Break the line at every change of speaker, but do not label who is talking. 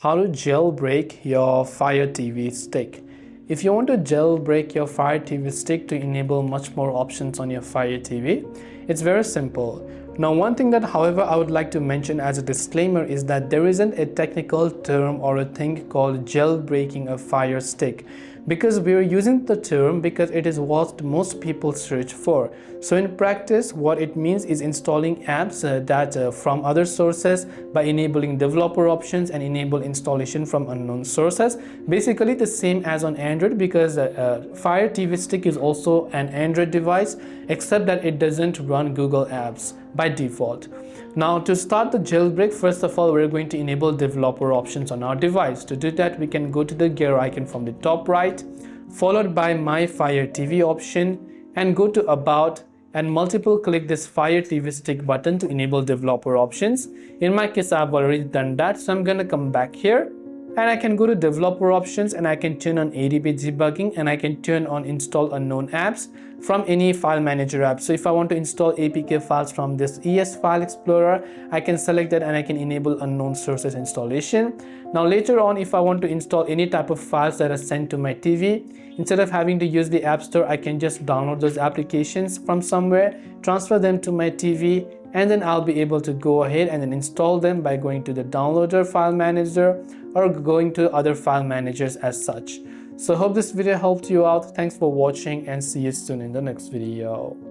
How to jailbreak your Fire TV stick. If you want to jailbreak your Fire TV stick to enable much more options on your Fire TV, it's very simple. Now, one thing that, however, I would like to mention as a disclaimer is that there isn't a technical term or a thing called jailbreaking a Fire stick, because we are using the term because it is what most people search for. So in practice, what it means is installing apps that from other sources by enabling developer options and enable installation from unknown sources. Basically the same as on Android, because Fire TV stick is also an Android device, except that it doesn't run Google apps by default. Now, to start the jailbreak, first of all, we're going to enable developer options on our device. To do that, we can go to the gear icon from the top right, followed by My Fire TV option, and go to About and multiple click this Fire TV stick button to enable developer options. In my case, I've already done that, so I'm gonna come back here and I can go to developer options and I can turn on ADB debugging and I can turn on install unknown apps from any file manager app. So if I want to install APK files from this ES file explorer, I can select that and I can enable unknown sources installation. Now later on, if I want to install any type of files that are sent to my TV, instead of having to use the App Store, I can just download those applications from somewhere, transfer them to my TV, and then I'll be able to go ahead and then install them by going to the downloader file manager or going to other file managers as such. So hope this video helped you out. Thanks for watching and see you soon in the next video.